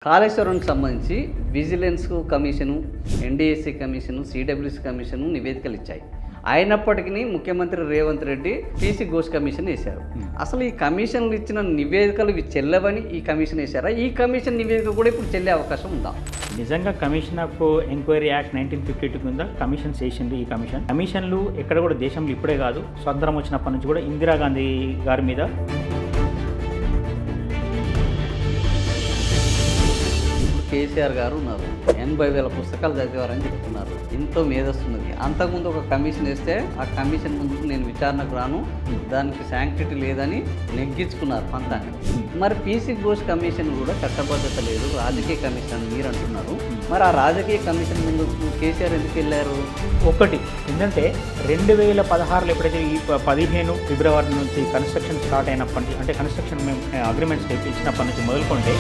కాళేశ్వరంకి సంబంధించి vigilance commission, NDSC commission, CWC commission నివేదికలు ఇచ్చాయి. అయినప్పటికీ ముఖ్యమంత్రి రేవంత్ రెడ్డి పీసీ ఘోష్ కమిషన్ వేశారు. అసలు ఈ కమిషన్లు ఇచ్చిన నివేదికలు ఇవి చెల్లవని ఈ కమిషన్ వేశారా? ఈ కమిషన్ నివేదిక కూడా ఇప్పుడు చెల్లే అవకాశం ఉందా? నిజంగా కమిషన్ ఆఫ్ ఎంక్వైరీ యాక్ట్ 1952 కింద కమిషన్స్ వేసింది. ఈ కమిషన్లు ఎక్కడ కూడా దేశంలో ఇప్పుడే కాదు, స్వతంత్రం వచ్చినప్పటి నుంచి కూడా ఇందిరాగాంధీ గారి మీద కేసీఆర్ గారు ఉన్నారు, 80,000 పుస్తకాలు చదివారని చెప్తున్నారు. ఎంతో మేధస్తున్నది. అంతకుముందు ఒక కమిషన్ వేస్తే ఆ కమిషన్ ముందుకు నేను విచారణకు రాను, దానికి శాంక్టిటీ లేదని నెగ్గించుకున్నారు పంతాన్ని. మరి పీసీ ఘోష్ కమిషన్ కూడా చట్టబద్ధత లేదు, రాజకీయ కమిషన్ అని మీరు అంటున్నారు. మరి ఆ రాజకీయ కమిషన్ ముందు కేసీఆర్ ఎందుకు వెళ్ళారు? ఒకటి ఏంటంటే 2016లో ఎప్పుడైతే ఈ 15 ఫిబ్రవరి నుంచి కన్స్ట్రక్షన్ స్టార్ట్ అయినప్పటి నుంచి, అంటే కన్స్ట్రక్షన్ మేము అగ్రిమెంట్స్ ఇచ్చినప్పటి నుంచి మొదలుకుంటే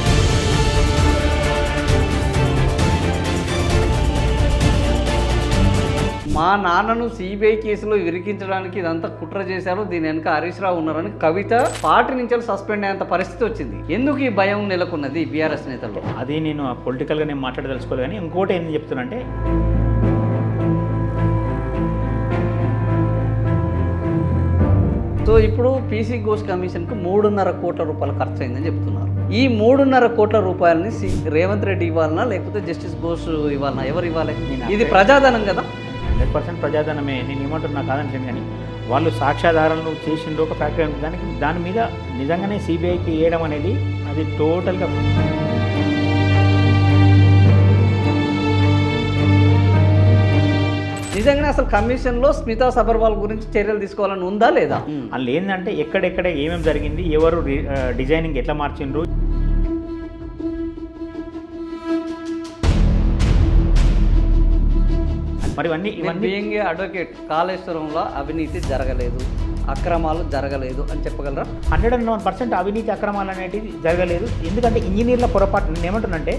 మా నాన్నను సిబిఐ కేసులో ఇరికించడానికి ఇదంతా కుట్ర చేశారు, దీని వెనక హరీష్ రావు ఉన్నారని కవిత పార్టీ నుంచి సస్పెండ్ అయ్యేంత పరిస్థితి వచ్చింది. ఎందుకు ఈ భయం నెలకొన్నది బీఆర్ఎస్ నేతలు? అది నేను పొలిటికల్గా నేను మాట్లాడదలుచుకోలేదు. కానీ ఇంకోటి ఏం చెప్తున్నా, సో ఇప్పుడు పీసీ ఘోష్ కమిషన్కు 3.5 కోట్ల రూపాయలు ఖర్చు అయిందని చెప్తున్నారు. ఈ 3.5 కోట్ల రూపాయలని రేవంత్ రెడ్డి ఇవ్వాలన్నా లేకపోతే జస్టిస్ ఘోష్ ఇవ్వాలన్నా? ఎవరు ఇవ్వాలి? ఇది ప్రజాధనం కదా. 100% ప్రజాధనమే. నేను ఏమంటున్నా కాదంటాను, కానీ వాళ్ళు సాక్ష్యాధారాలను చేసిండ్రు, ఒక ఫ్యాక్టరీ దాని మీద నిజంగానే సిబిఐకి వేయడం అనేది అది టోటల్గా నిజంగానే అసలు కమిషన్లో స్మితా సబర్వాల్ గురించి చర్యలు తీసుకోవాలని ఉందా లేదా? అందులో ఏంటంటే ఎక్కడెక్కడ ఏమేమి జరిగింది, ఎవరు డిజైనింగ్ ఎట్లా మార్చిండ్రు, మరి ఇవన్నీ అడ్వకేట్ కాళేశ్వరంలో అవినీతి జరగలేదు, అక్రమాలు జరగలేదు అని చెప్పగలరా? 101% అవినీతి అక్రమాలు అనేటివి జరగలేదు. ఎందుకంటే ఇంజనీర్ల పొరపాటు. నేను ఏమంటున్నానంటే